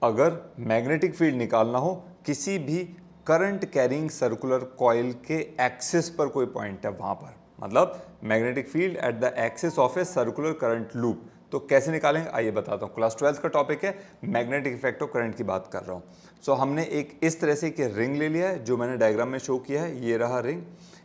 अगर magnetic field निकालना हो किसी भी करंट कैरिंग सर्कुलर कॉइल के एक्सिस पर कोई पॉइंट है वहां पर, मतलब magnetic field at the axis of a circular current loop, तो कैसे निकालेंगे आइए बताता हूँ। क्लास 12 का टॉपिक है मैग्नेटिक इफेक्ट ऑफ करंट की बात कर रहा हूँ। सो हमने एक इस तरह से कि रिंग ले लिया है जो मैंने डायग्राम में शो किया है, ये रहा रिंग।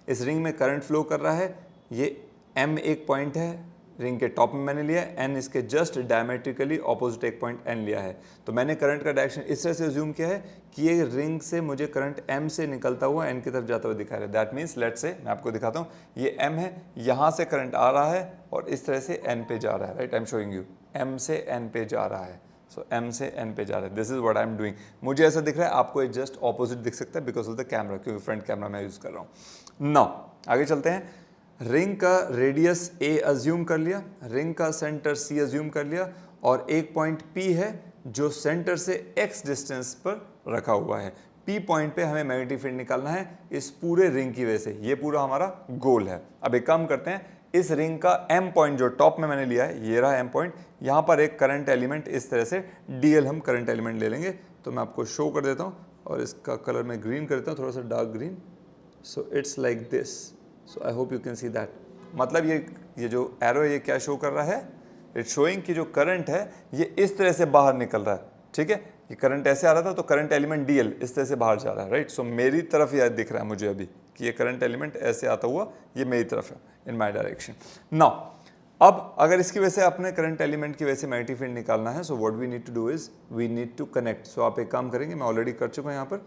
इस रिंग में करंट फ्लो कर रहा है, ये M एक पॉइंट है रिंग के टॉप में मैंने लिया, N इसके जस्ट डायमेट्रिकली ऑपोजिट एक पॉइंट N लिया है। तो मैंने करंट का डायरेक्शन इस तरह से अज्यूम किया है कि ये रिंग से मुझे करंट M से निकलता हुआ N की तरफ जाता हुआ दिखा रहा है। दैट मीन्स लेट्स से मैं आपको दिखाता हूँ, ये M है, यहाँ से करंट आ रहा है और इस तरह से N पे जा रहा है, right. I am showing you, M से N पे जा रहा है। सो M से N पे जा रहा है, this is what I am doing. मुझे ऐसा दिख रहा है, आपको जस्ट ऑपोजिट दिख सकता है बिकॉज ऑफ द कैमरा, क्योंकि फ्रंट कैमरा मैं यूज कर रहा हूँ। नाउ आगे चलते हैं। रिंग का रेडियस A अज्यूम कर लिया, रिंग का सेंटर C अज्यूम कर लिया और एक पॉइंट P है जो सेंटर से X डिस्टेंस पर रखा हुआ है। P पॉइंट पे हमें मैग्नेटिक फील्ड निकालना है इस पूरे रिंग की वजह से, ये पूरा हमारा गोल है। अब एक काम करते हैं, इस रिंग का M पॉइंट जो टॉप में मैंने लिया है, ये रहा M पॉइंट, यहाँ पर एक करंट एलिमेंट इस तरह से DL हम करंट एलिमेंट ले लेंगे। तो मैं आपको शो कर देता हूँ और इसका कलर मैं ग्रीन कर देता हूँ, थोड़ा सा dark green. So it's like this. So I hope you can see that. मतलब ये जो एरो है ये क्या शो कर रहा है, इट्स शोइंग कि जो करंट है ये इस तरह से बाहर निकल रहा है, ठीक है। ये करंट ऐसे आ रहा था तो करंट एलिमेंट DL इस तरह से बाहर जा रहा है, राइट। सो मेरी तरफ यह दिख रहा है मुझे अभी कि ये करंट एलिमेंट ऐसे आता हुआ ये मेरी तरफ है, इन माई डायरेक्शन। नाउ अब अगर इसकी वजह से अपने करंट एलिमेंट की वजह से मैग्नेटिक फील्ड निकालना है, so what we need to do is we need to connect. So आप एक काम करेंगे, मैं ऑलरेडी कर चुका हूँ, यहाँ पर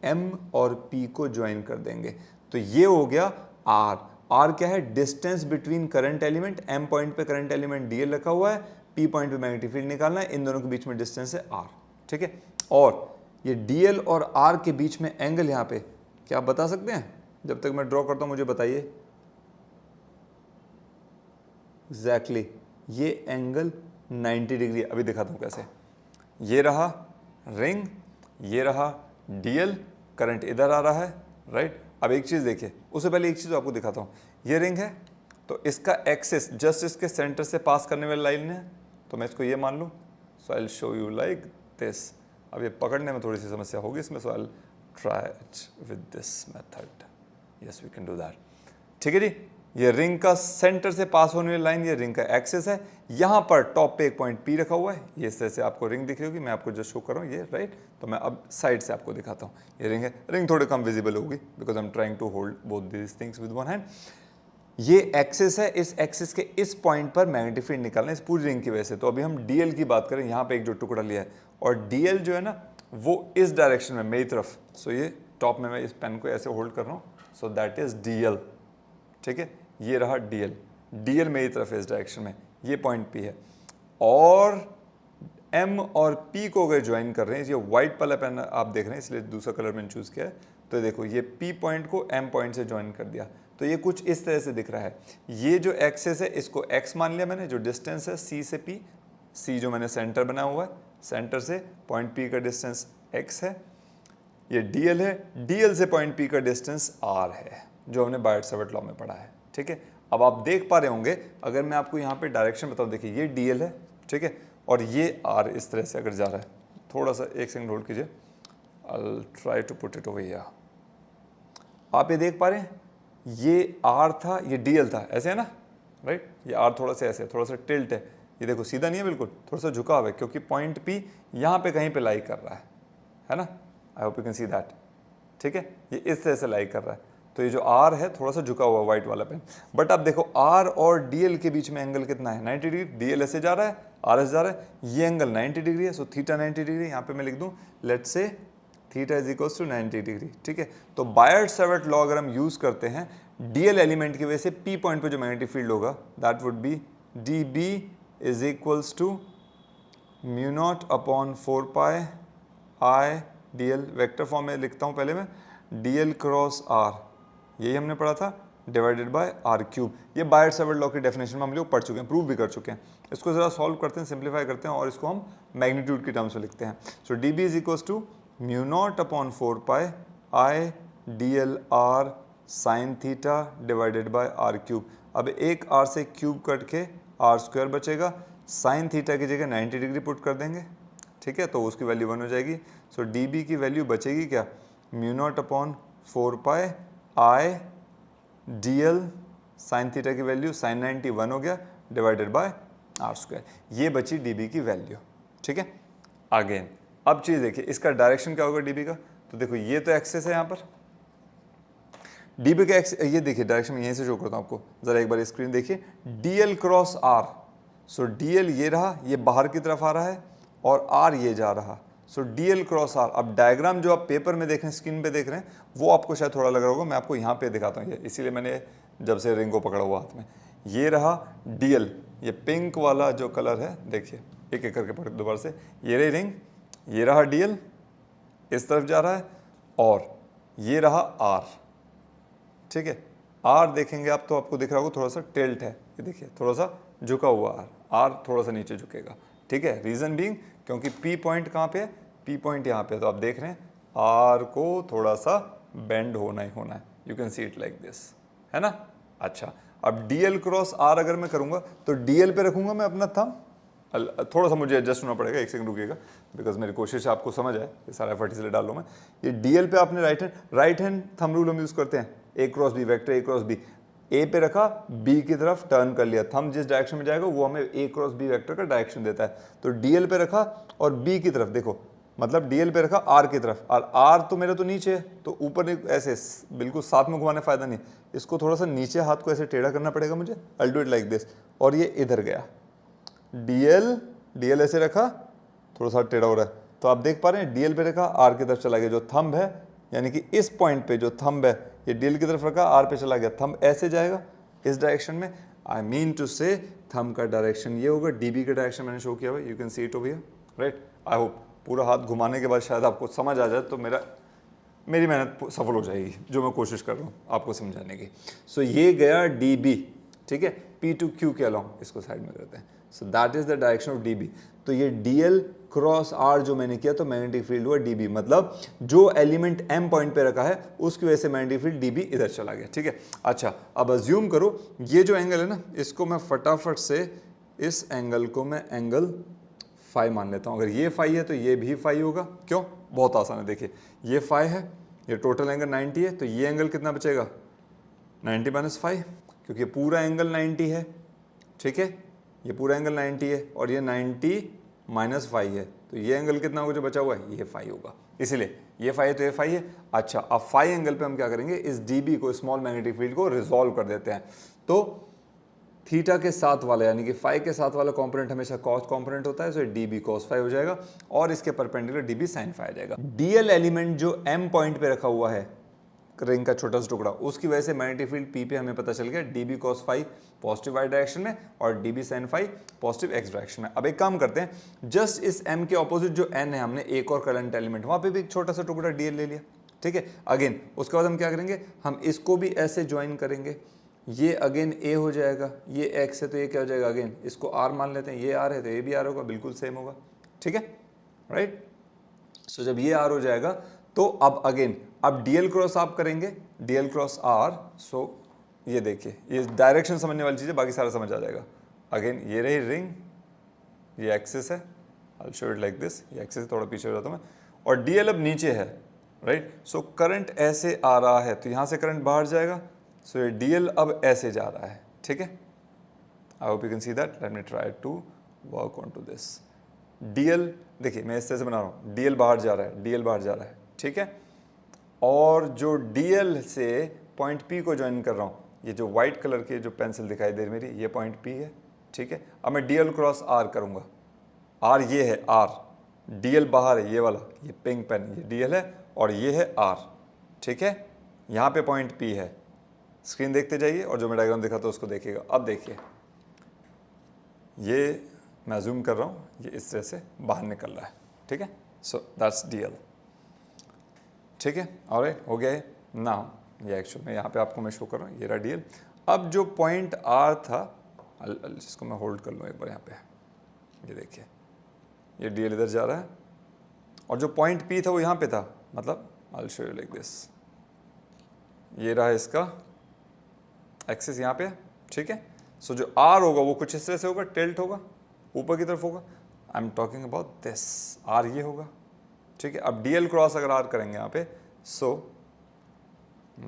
M और P को ज्वाइन कर देंगे। तो ये हो गया R क्या है, distance between current element. M point पे करंट एलिमेंट DL रखा हुआ है, P पॉइंट पे मैग्नेटिक फील्ड निकालना है, इन दोनों के बीच में डिस्टेंस है R, ठीक है। और ये DL और R के बीच में एंगल यहाँ पे क्या आप बता सकते हैं? जब तक मैं ड्रॉ करता हूँ मुझे बताइए। एग्जैक्टली ये एंगल 90 डिग्री। अभी दिखाता हूँ कैसे। ये रहा रिंग, ये रहा DL, करंट इधर आ रहा है, राइट। अब एक चीज़ देखिए, उससे पहले एक चीज़ आपको दिखाता हूँ। ये रिंग है तो इसका एक्सिस जस्ट इसके सेंटर से पास करने वाली लाइन है, तो मैं इसको ये मान लूँ। So I will show you like this. अब ये पकड़ने में थोड़ी सी समस्या होगी इसमें, so I will try it with this method. Yes we can do that, ठीक है जी। ये रिंग का सेंटर से पास होने वाली लाइन, ये रिंग का एक्सिस है। यहाँ पर टॉप पे एक पॉइंट P रखा हुआ है, ये इस तरह से आपको रिंग दिख रही होगी, मैं आपको जस्ट शो कर रहा हूँ ये, राइट। तो मैं अब साइड से आपको दिखाता हूँ। ये रिंग है, रिंग थोड़ी कम विजिबल होगी because I am trying to hold both these things with one hand. ये एक्सिस है, इस एक्सिस के इस पॉइंट पर मैग्नेटिक फील्ड निकालना है इस पूरी रिंग की वजह से। तो अभी हम DL की बात करें, यहाँ पे एक जो टुकड़ा लिया है और DL जो है ना वो इस डायरेक्शन में मेरी तरफ। सो ये टॉप में मैं इस पेन को ऐसे होल्ड कर रहा हूँ, सो दैट इज DL, ठीक है। ये रहा DL मेरी तरफ है इस डायरेक्शन में, ये पॉइंट P है। और M और P को अगर ज्वाइन कर रहे हैं, ये व्हाइट वाला पेन आप देख रहे हैं इसलिए दूसरा कलर मैंने चूज किया है। तो देखो ये P पॉइंट को M पॉइंट से ज्वाइन कर दिया, तो ये कुछ इस तरह से दिख रहा है। ये जो एक्सिस है इसको X मान लिया मैंने, जो डिस्टेंस है C से P, C जो मैंने सेंटर बना हुआ है, सेंटर से पॉइंट P का डिस्टेंस X है। ये DL है, DL से पॉइंट P का डिस्टेंस R है, जो हमने बायट-सावर्ट लॉ में पढ़ा है, ठीक है। अब आप देख पा रहे होंगे, अगर मैं आपको यहाँ पे डायरेक्शन बताऊँ, देखिए ये DL है, ठीक है, और ये R इस तरह से अगर जा रहा है, थोड़ा सा एक सेकंड होल्ड कीजिए, I will try to put it over here. आप ये देख पा रहे हैं, ये R था, ये DL था, ऐसे है ना, राइट। ये R थोड़ा सा ऐसे, थोड़ा सा टिल्ट है, ये देखो सीधा नहीं है बिल्कुल, थोड़ा सा झुकाव है क्योंकि पॉइंट P यहाँ पे कहीं पे लाई कर रहा है ना। आई hope you can see that, ठीक है। ये इस तरह से लाई कर रहा है, तो ये जो R है थोड़ा सा झुका हुआ व्हाइट वाला पेन। बट अब देखो R और DL के बीच में एंगल कितना है, 90 डिग्री। DL ऐसे जा रहा है, R ऐसे जा रहा है, ये एंगल 90 डिग्री है। सो थीटा 90 डिग्री, यहाँ पे मैं लिख दूँ let's say theta is equals to 90 degree, ठीक है। तो बायट-सावर्ट लॉ अगर हम यूज करते हैं DL एलिमेंट की वजह से P पॉइंट पे जो मैग्नेटिक फील्ड होगा that would be DB is equals to mu not upon 4 pi I DL। Vector form में लिखता हूँ पहले मैं, DL क्रॉस R, यही हमने पढ़ा था, डिवाइडेड बाय R क्यूब। ये बायट-सावर्ट लॉ की डेफिनेशन में हम लोग पढ़ चुके हैं, प्रूव भी कर चुके हैं। इसको ज़रा सॉल्व करते हैं, सिंप्लीफाई करते हैं और इसको हम मैग्नीट्यूड की टर्म्स में लिखते हैं। So DB is equals to mu not upon 4 pi I DL R sine theta divided by R cube. अब एक R से क्यूब कट के R स्क्वायर बचेगा, साइन थीटा की जगह 90 डिग्री पुट कर देंगे, ठीक है, तो उसकी वैल्यू 1 हो जाएगी। सो डी बी की वैल्यू बचेगी क्या, mu not upon 4 pi I D L sine theta की वैल्यू साइन 90 1 हो गया डिवाइडेड बाय आर स्क्वायर, ये बची डी बी की वैल्यू। ठीक है, अगेन अब चीज़ देखिए इसका डायरेक्शन क्या होगा डी बी का, तो देखो ये तो एक्सेस है यहाँ पर डी बी का एक्स, ये देखिए डायरेक्शन में यहीं से शो करता हूँ आपको, जरा एक बार स्क्रीन देखिए, D L cross R. So D L ये रहा, ये बाहर की तरफ आ रहा है और आर ये जा रहा। सो डी एल क्रॉस आर। अब डायग्राम जो आप पेपर में देख रहे हैं, स्क्रीन पे देख रहे हैं, वो आपको शायद थोड़ा लग रहा होगा, मैं आपको यहाँ पे दिखाता हूँ, ये इसीलिए मैंने जब से रिंग को पकड़ा हुआ हाथ में, ये रहा डी एल, ये पिंक वाला जो कलर है, देखिए एक एक करके पढ़ दोबारा से, ये रही रिंग, ये रहा डी एल इस तरफ जा रहा है और ये रहा आर। ठीक है, आर देखेंगे आप तो आपको दिख रहा होगा थोड़ा सा टिल्ट है, ये देखिए थोड़ा सा झुका हुआ आर, आर थोड़ा सा नीचे झुकेगा। ठीक है, रीजन बीइंग क्योंकि पी पॉइंट कहाँ पे है, पी पॉइंट यहाँ पे है, तो आप देख रहे हैं आर को थोड़ा सा बेंड होना ही होना है, you can see it like this, है ना। अच्छा, अब डी एल क्रॉस आर अगर मैं करूँगा तो डी एल पे रखूँगा मैं अपना थंब, थोड़ा सा मुझे एडजस्ट होना पड़ेगा, एक सेकंड रुकिएगा, बिकॉज मेरी कोशिश है आपको समझ आए, ये सारा एफर्ट इसलिए डाल रहा हूँ मैं। ये डीएल पे आपने राइट हैंड थंब रूल हम यूज़ करते हैं, A cross B, vector A cross B, A पे रखा, बी की तरफ टर्न कर लिया, थंब जिस डायरेक्शन में जाएगा वो हमें ए क्रॉस बी वेक्टर का डायरेक्शन देता है। तो डीएल पे रखा और बी की तरफ देखो, मतलब डीएल पे रखा आर की तरफ, और आर तो मेरा तो नीचे है, तो ऊपर ऐसे बिल्कुल साथ में घुमाने फायदा नहीं, इसको थोड़ा सा नीचे हाथ को ऐसे टेढ़ा करना पड़ेगा मुझे, I do it like this, और ये इधर गया, डीएल ऐसे रखा, थोड़ा सा टेढ़ा हो रहा है, तो आप देख पा रहे हैं डीएल पे रखा, आर की तरफ चला गया, जो थंब है यानी कि इस पॉइंट पे जो थंब है ये डीएल की तरफ रखा, आर पे चला गया, थंब ऐसे जाएगा इस डायरेक्शन में, आई मीन टू से थंब का डायरेक्शन ये होगा, डीबी का डायरेक्शन मैंने शो किया हुआ, you can see it over here, right. I hope पूरा हाथ घुमाने के बाद शायद आपको समझ आ जाए, तो मेरी मेहनत सफल हो जाएगी जो मैं कोशिश कर रहा हूँ आपको समझाने की। सो ये गया डी बी, ठीक है, पी टू क्यू के अलॉन्ग, इसको साइड में करते हैं। So that is the direction of D B. तो ये डी एल क्रॉस आर जो मैंने किया तो मैग्नेटिक फील्ड हुआ डी बी, मतलब जो एलिमेंट एम पॉइंट पे रखा है उसकी वजह से मैग्नेटिक फील्ड डी बी इधर चला गया। ठीक है, अच्छा अब अज्यूम करो ये जो एंगल है ना, इसको मैं फटाफट से इस एंगल को मैं एंगल फाई मान लेता हूँ। अगर ये फाई है तो ये भी फाई होगा, क्यों, बहुत आसान है, देखिए ये फाई है, ये टोटल एंगल 90 है, तो ये एंगल कितना बचेगा 90 माइनस फाई, क्योंकि पूरा एंगल 90 है। ठीक है, ये पूरा एंगल 90 है और ये 90 माइनस फाई है, तो ये एंगल कितना होगा जो बचा हुआ है, ये फाई होगा, इसीलिए ये फाई है तो ये फाई है। अच्छा, अब फाई एंगल पे हम क्या करेंगे, इस डीबी को, स्मॉल मैग्नेटिक फील्ड को रिजॉल्व कर देते हैं। तो थीटा के साथ वाला यानी कि फाई के साथ वाला कंपोनेंट हमेशा कॉस कंपोनेंट होता है, so D B cos phi हो जाएगा और इसके perpendicular D B sine phi आ जाएगा। डीएल एलिमेंट जो एम पॉइंट पे रखा हुआ है, रिंग का छोटा सा टुकड़ा, उसकी वजह से मैग्नेटिक फील्ड पी पे हमें पता चल गया D B cos phi positive Y direction में और D B sine phi positive X direction में। अब एक काम करते हैं, जस्ट इस एम के ऑपोजिट जो एन है, हमने एक और करंट एलिमेंट वहां पे भी एक छोटा सा टुकड़ा डीएल ले लिया। ठीक है, अगेन उसके बाद हम क्या करेंगे, हम इसको भी ऐसे ज्वाइन करेंगे, ये अगेन ए हो जाएगा, ये एक्स है तो ये क्या हो जाएगा, अगेन इसको आर मान लेते हैं, ये आर है तो ये भी आर होगा, बिल्कुल सेम होगा। ठीक है, राइट। सो जब ये आर हो जाएगा तो अब अगेन अब डीएल क्रॉस आप करेंगे, डीएल क्रॉस आर। सो ये देखिए, ये डायरेक्शन समझने वाली चीज़ है, बाकी सारा समझ आ जाएगा। अगेन ये रही रिंग, ये एक्सिस है, आई will show it like this, ये एक्सिस थोड़ा पीछे हो जाता हूँ मैं, और डीएल अब नीचे है, राइट। सो करंट ऐसे आ रहा है तो यहाँ से करंट बाहर जाएगा, सो ये डीएल अब ऐसे जा रहा है। ठीक है, I hope you can see that, let me try to work on to this. DL देखिए मैं इस तरह से बना रहा हूँ, डीएल बाहर जा रहा है, डीएल बाहर जा रहा है, ठीक है, और जो डीएल से पॉइंट पी को ज्वाइन कर रहा हूँ, ये जो व्हाइट कलर की जो पेंसिल दिखाई दे रही मेरी, ये पॉइंट पी है। ठीक है, अब मैं डीएल क्रॉस आर करूँगा, आर ये है आर, डीएल बाहर है ये वाला, ये पिंक पेन, ये डीएल है और ये है आर। ठीक है, यहाँ पे पॉइंट पी है, स्क्रीन देखते जाइए और जो मैं डायग्राम दिखाता हूँ उसको देखिएगा। अब देखिए ये मैं जूम कर रहा हूँ, ये इस तरह से बाहर निकल रहा है। ठीक है, सो दैट्स डीएल। ठीक है, ऑलराइट, हो गया है ना। ये एक्चुअल में यहाँ पे आपको मैं शो कर रहा हूँ, ये रहा डीएल। अब जो पॉइंट आर था, जिसको मैं होल्ड कर लूँ एक बार यहाँ पे, ये देखिए ये डीएल इधर जा रहा है और जो पॉइंट पी था वो यहाँ पे था, मतलब आई will show you like this, ये रहा इसका एक्सिस यहाँ पे। ठीक है, सो जो आर होगा वो कुछ इस तरह से होगा, टिल्ट होगा, ऊपर की तरफ होगा। I am talking about this, R ये होगा, ठीक है। अब डीएल क्रॉस अगर आर करेंगे यहाँ पे, सो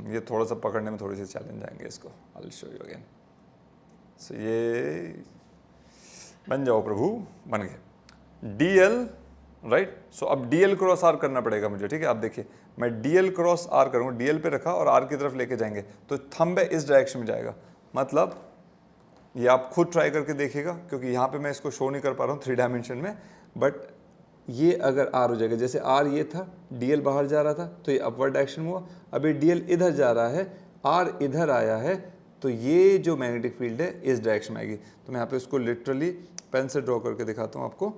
ये थोड़ा सा पकड़ने में थोड़ी सी चैलेंज आएंगे इसको, I will show you again. So ये बन जाओ प्रभु, बन गए डीएल, राइट। सो अब डीएल क्रॉस आर करना पड़ेगा मुझे, ठीक है। आप देखिए मैं डीएल क्रॉस आर करूँगा, डीएल पे रखा और आर की तरफ लेके जाएंगे तो थंब इस डायरेक्शन में जाएगा, मतलब ये आप खुद ट्राई करके देखिएगा, क्योंकि यहाँ पे मैं इसको शो नहीं कर पा रहा हूँ 3 डायमेंशन में, बट ये अगर आर हो जाएगा, जैसे आर ये था, डीएल बाहर जा रहा था तो ये अपवर्ड डायरेक्शन हुआ, अभी डीएल इधर जा रहा है, आर इधर आया है, तो ये जो मैग्नेटिक फील्ड है इस डायरेक्शन में आएगी। तो मैं यहाँ पे इसको लिटरली पेन से ड्रॉ करके दिखाता हूँ आपको,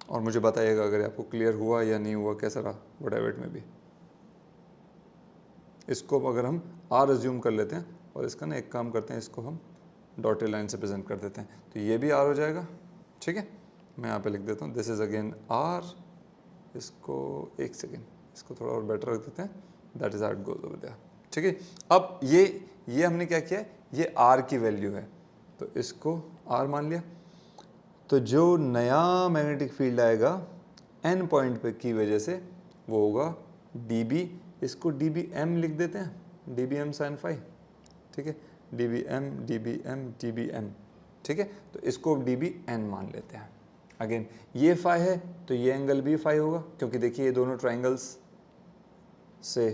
और मुझे बताइएगा अगर आपको क्लियर हुआ या नहीं हुआ, कैसा रहा, व्हाटएवर इट में भी। इसको अगर हम आर अज्यूम कर लेते हैं और इसका ना एक काम करते हैं, इसको हम डॉटेड लाइन से प्रेजेंट कर देते हैं, तो ये भी आर हो जाएगा, ठीक है। मैं यहाँ पे लिख देता हूँ दिस इज अगेन आर, इसको एक सेकेंड, इसको थोड़ा और बेटर रख देते हैं, that is R it goes over there, ठीक है। अब ये हमने क्या किया, ये आर की वैल्यू है, तो इसको आर मान लिया। तो जो नया मैग्नेटिक फील्ड आएगा एन पॉइंट पे की वजह से वो होगा डी बी, इसको डी बी एम लिख देते हैं, D B M sine phi, ठीक है, D B M D B M D B M, ठीक है। तो इसको डी बी एन मान लेते हैं। अगेन ये फाई है तो ये एंगल भी फाई होगा, क्योंकि देखिए ये दोनों ट्राइंगल्स से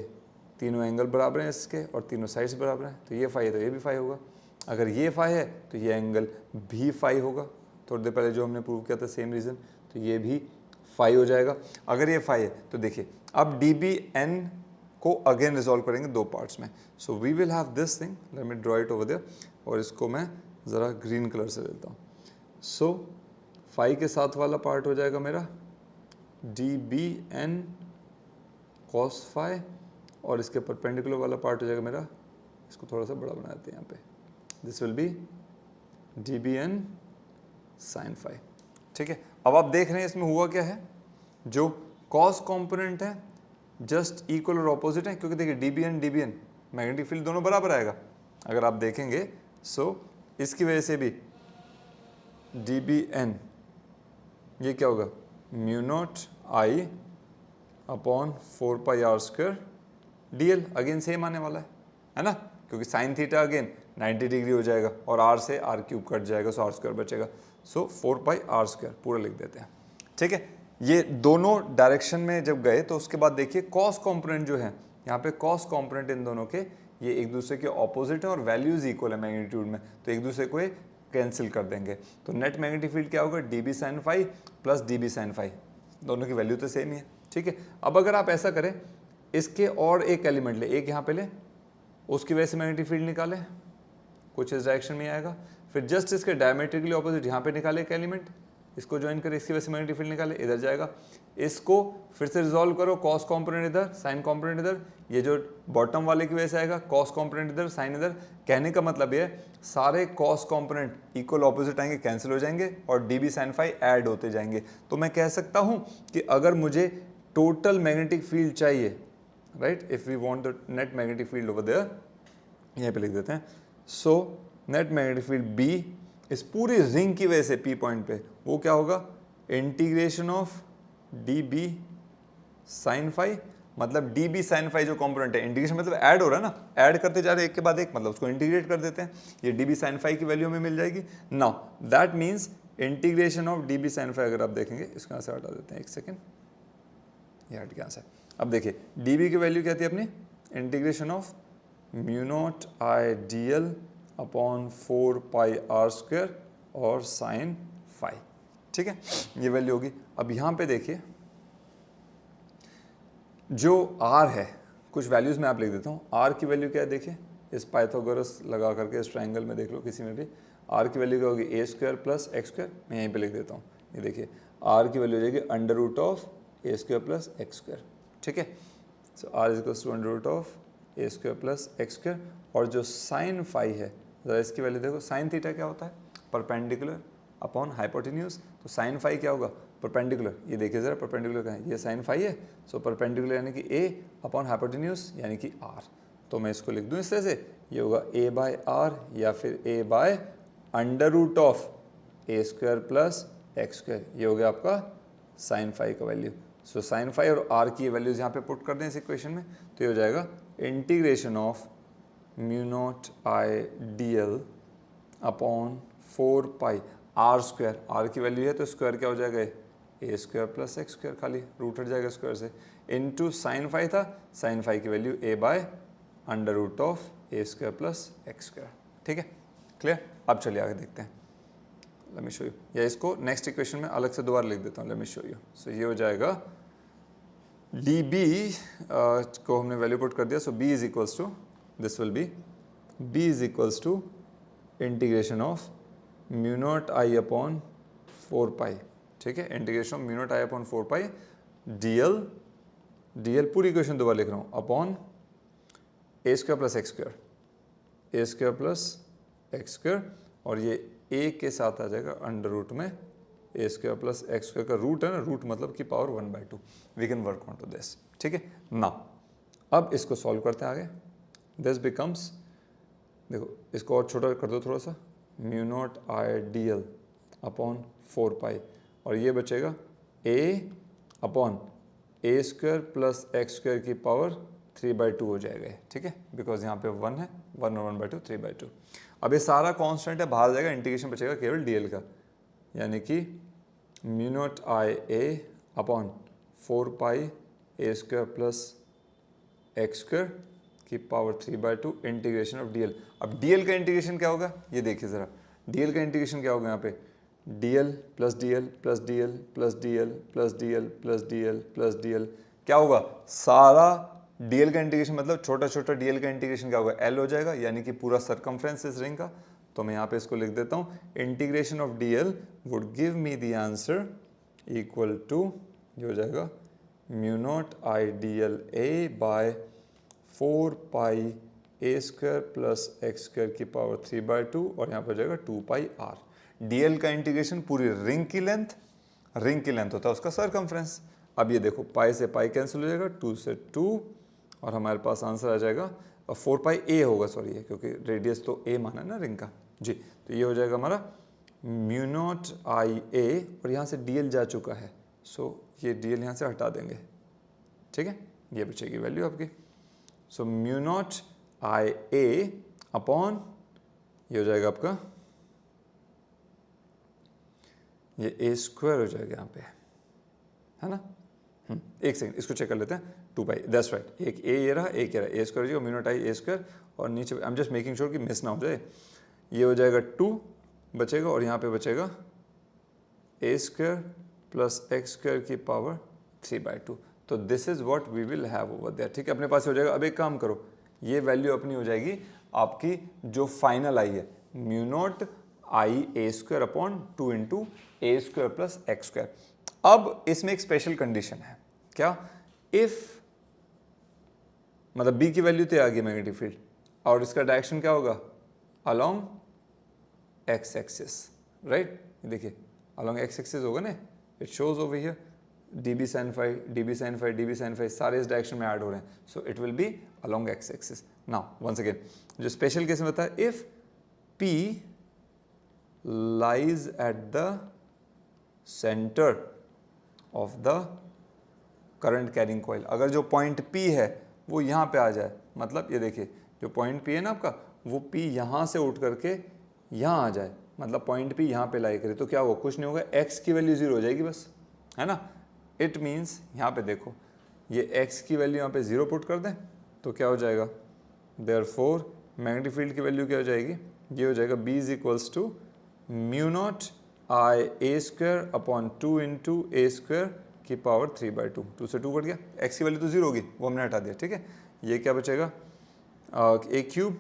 तीनों एंगल बराबर हैं इसके और तीनों साइड्स बराबर हैं, तो ये फाई है तो ये भी फाई होगा। अगर ये फाई है तो ये एंगल भी फाई होगा, थोड़ी देर पहले जो हमने प्रूव किया था सेम रीज़न, तो ये भी फाई हो जाएगा। अगर ये फाई है तो देखिए अब डी बी एन को अगेन रिजॉल्व करेंगे 2 पार्ट्स में। So we will have this thing, let me draw it over there, और इसको मैं ज़रा ग्रीन कलर से लेता हूँ। सो फाई के साथ वाला पार्ट हो जाएगा मेरा D B N cos phi, और इसके परपेंडिकुलर वाला पार्ट हो जाएगा मेरा, इसको थोड़ा सा बड़ा बना देते हैं यहाँ पे, this will be D B N sine phi, ठीक है। अब आप देख रहे हैं इसमें हुआ क्या है, जो कॉस कॉम्पोनेंट है जस्ट इक्वल और ऑपोजिट है, क्योंकि देखिए D B N magnetic field दोनों बराबर आएगा अगर आप देखेंगे। सो इसकी वजह से भी डी बी एन ये क्या होगा, mu not I upon 4 pi R square D L, again same आने वाला है ना, क्योंकि साइन थीटा अगेन 90 डिग्री हो जाएगा और आर से आर क्यूब कट जाएगा, सो आर स्क्वायर बचेगा। सो 4 पाई आर स्क्वायर पूरा लिख देते हैं, ठीक है। ये दोनों डायरेक्शन में जब गए तो उसके बाद देखिए कॉस कॉम्पोनेंट जो है यहाँ पे, कॉस कॉम्पोनेंट इन दोनों के ये एक दूसरे के ऑपोजिट है और वैल्यूज इक्वल है मैग्नीट्यूड में, तो एक दूसरे को कैंसिल कर देंगे। तो नेट मैग्नेटिक फील्ड क्या होगा, D B sine phi plus D B sine phi, दोनों की वैल्यू तो सेम ही है, ठीक है। अब अगर आप ऐसा करें, इसके और एक एलिमेंट ले, एक यहाँ पे ले, उसकी वजह से मैग्नेटिक फील्ड निकाले, कुछ इस डायरेक्शन में आएगा, फिर जस्ट इसके डायमेट्रिकली ऑपोजिट यहाँ पे निकाले एक एलिमेंट, इसको ज्वाइन करें, इसकी वजह से मैग्नेटिक फील्ड निकाले, इधर जाएगा, इसको फिर से रिजॉल्व करो, कॉस कॉम्पोनेंट इधर, साइन कॉम्पोनेंट इधर, ये जो बॉटम वाले की वजह से आएगा, कॉस कॉम्पोनेंट इधर, साइन इधर। कहने का मतलब ये है सारे कॉस कॉम्पोनेंट इक्वल ऑपोजिट आएंगे, कैंसिल हो जाएंगे और D B sine phi add होते जाएंगे। तो मैं कह सकता हूँ कि अगर मुझे टोटल मैग्नेटिक फील्ड चाहिए, right, if we want the net magnetic field over there, यहीं पे लिख देते हैं। So net magnetic field B इस पूरी रिंग की वजह से पी पॉइंट पे वो क्या होगा, integration of D B sine phi, मतलब डी बी साइन फाई जो कंपोनेंट है, इंटीग्रेशन मतलब ऐड हो रहा है ना, ऐड करते जा रहे हैं एक के बाद एक, मतलब उसको इंटीग्रेट कर देते हैं, ये डी बी साइन फाई की वैल्यू में मिल जाएगी। Now that means integration of D B sine phi, अगर आप देखेंगे इसको यहाँ से हटा देते हैं, एक सेकेंड, ये हट गया से। अब देखिए डी बी की वैल्यू क्या थी अपनी, integration of mu not I D L upon 4 pi R square और साइन फाई, ठीक है, ये वैल्यू होगी। अब यहाँ पे देखिए जो r है, कुछ वैल्यूज में आप लिख देता हूँ, r की वैल्यू क्या है, देखिए इस पाइथागोरस लगा करके इस ट्राइंगल में देख लो किसी में भी, r की वैल्यू क्या होगी, ए स्क्वायर प्लस एक्स स्क्वायर, मैं यहीं पे लिख देता हूँ, ये देखिए r की वैल्यू हो जाएगी under root of A square plus X square, ठीक है। So r is equals to under root of A square plus X square, और जो साइन फाई है ज़रा इसकी वैल्यू देखो, साइन थीटा क्या होता है, परपेंडिकुलर अपॉन हाइपोटेन्यूज, तो साइन फाई क्या होगा, परपेंडिकुलर, ये देखिए ज़रा परपेंडिकुलर का है, ये साइन फाई है, सो परपेंडिकुलर यानी कि a अपॉन हाइपोटेन्यूज यानी कि r, तो मैं इसको लिख दूँ इस तरह से, ये होगा a बाय आर या फिर a by under root of A square plus X square, ये हो गया आपका साइन फाई का वैल्यू। सो साइन फाई और आर की वैल्यूज़ यहाँ पे पुट कर दें इस इक्वेशन में, तो ये हो जाएगा integration of mu not I D L upon 4 pi R square, R की वैल्यू है तो स्क्वायर क्या हो जाएगा, A square plus X square, खाली रूट हट जाएगा स्क्वायर से, इनटू साइन फाई था, साइन फाई की value A by under root of A square plus X square. ठीक है, क्लियर। अब चलिए आगे देखते हैं, लेट मी शो यू, या इसको नेक्स्ट इक्वेशन में अलग से दोबारा लिख देता हूँ, लेट मी शो यू। सो ये हो जाएगा डी बी को हमने वैल्यू पुट कर दिया, so B is equals to, this will be is equals to integration of mu not I upon 4 pi. ठीक है, integration of mu not I upon 4 pi D L पूरी equation दोबारा लिख रहा हूँ, upon A square plus X square, A square plus X square, और ये ए के साथ आ जाएगा अंडर रूट में A square plus X square का रूट है ना, रूट मतलब कि power 1/2। We can work on to this. ठीक है ना, अब इसको सॉल्व करते हैं आगे। दिस बिकम्स, देखो इसको और छोटा कर दो थोड़ा सा, mu naught I D L upon 4 पाई, और ये बचेगा ए upon A square plus X square की पावर 3/2 हो जाएगा। ठीक है, बिकॉज यहाँ पे 1 है, 1 और 1/2 3/2। अब ये सारा कांस्टेंट है, बाहर जाएगा, इंटीग्रेशन बचेगा केवल डीएल का, यानी कि mu naught I A upon 4 pi A square plus X square की पावर 3/2 इंटीग्रेशन ऑफ डीएल। अब डीएल का इंटीग्रेशन क्या होगा, ये देखिए ज़रा, डीएल का इंटीग्रेशन क्या होगा यहाँ पे, DL plus DL plus DL plus DL plus DL plus DL plus DL, क्या होगा, सारा डीएल का इंटीग्रेशन मतलब छोटा छोटा डीएल का इंटीग्रेशन क्या होगा, एल हो जाएगा, यानी कि पूरा सरकमफ्रेंस इस रिंग का। तो मैं यहाँ पे इसको लिख देता हूँ, integration of D L would give me the answer equal to, ये हो जाएगा mu not I D L A by 4 pi A square plus X square की पावर 3/2, और यहाँ पर हो जाएगा 2 पाई आर। डीएल का इंटीग्रेशन पूरी रिंग की लेंथ होता है उसका सरकमफ्रेंस। अब ये देखो, पाई से पाई कैंसिल हो जाएगा, 2 से 2, और हमारे पास आंसर आ जाएगा, और 4 पाई ए होगा, सॉरी ये क्योंकि रेडियस तो ए माना है ना रिंग का जी। तो ये हो जाएगा हमारा म्यू नॉट आई ए, और यहाँ से डीएल जा चुका है, सो ये डीएल यहाँ से हटा देंगे। ठीक है, ये बचेगी वैल्यू आपकी। So mu naught I A upon, ये हो जाएगा आपका, ये ए स्क्वायर हो जाएगा यहाँ पे, है ना। एक सेकंड इसको चेक कर लेते हैं, 2 पाई, दैट्स राइट, एक ए ये रहा, एक ये रहा, ए स्क्वायर हो, mu naught I A square, और नीचे I am just making sure कि मिस ना हो जाए, ये हो जाएगा 2 बचेगा, और यहाँ पे बचेगा A square plus X square की पावर 3/2। तो this is what we will have over there. ठीक है, अपने पास हो जाएगा। अब एक काम करो, ये वैल्यू अपनी हो जाएगी आपकी जो फाइनल आई है, mu naught I A square upon 2 into A square plus X square. अब इसमें एक स्पेशल कंडीशन है, क्या, इफ मतलब बी की वैल्यू तो आ गई मैग्नेटिक फील्ड, और इसका डायरेक्शन क्या होगा, अलोंग एक्स एक्सिस, राइट। देखिए अलोंग एक्स एक्सिस होगा ना, it shows over here dB sin phi, dB sin phi, dB sin phi, सारे इस डायरेक्शन में ऐड हो रहे हैं, so it will be along X axis. Now once again, जो स्पेशल केस में बताया, if P lies at the center of the current carrying coil, अगर जो पॉइंट P है वो यहाँ पे आ जाए, मतलब ये देखिए जो पॉइंट P है ना आपका, वो P यहाँ से उठ करके यहाँ आ जाए, मतलब पॉइंट P यहाँ पे लाई करे, तो क्या होगा, कुछ नहीं होगा, x की वैल्यू 0 हो जाएगी बस, है ना। इट मीन्स यहाँ पे देखो, ये x की वैल्यू यहाँ पे 0 पुट कर दें तो क्या हो जाएगा, देयरफॉर मैग्नेटिक फील्ड की वैल्यू क्या हो जाएगी, ये हो जाएगा B is equals to mu not I A square upon 2 into A square की पावर 3/2, 2 से 2 कट गया, x की वैल्यू तो 0 होगी, वो हमने हटा दिया। ठीक है, ये क्या बचेगा, ए क्यूब,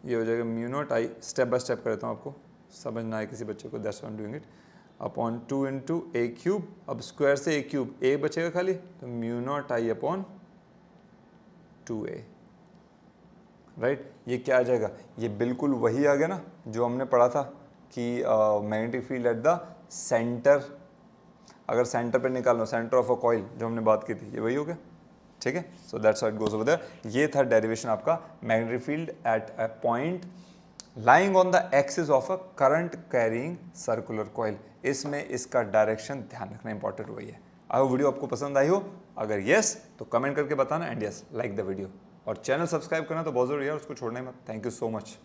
ये हो जाएगा mu not I, step by step करता हूँ आपको समझना है किसी बच्चे को, that's why I am doing it, upon 2 into A cube, अब स्क्वायर से ए क्यूब, ए बचेगा खाली, तो mu naught I upon 2a, right. ये क्या आ जाएगा, ये बिल्कुल वही आ गया ना जो हमने पढ़ा था कि magnetic field at the centre, अगर सेंटर पे निकालना, सेंटर ऑफ अ कॉइल जो हमने बात की थी, ये वही हो गया। ठीक है, so that's how it goes over there. ये था डेरिवेशन आपका magnetic field at a point lying on the axis of a current carrying circular coil, इसमें इसका डायरेक्शन ध्यान रखना इंपॉर्टेंट वही है। अगर वीडियो आपको पसंद आई हो, अगर यस तो कमेंट करके बताना, and yes like the video, और चैनल सब्सक्राइब करना तो बहुत जरूरी है, उसको छोड़ना ही मत। Thank you so much.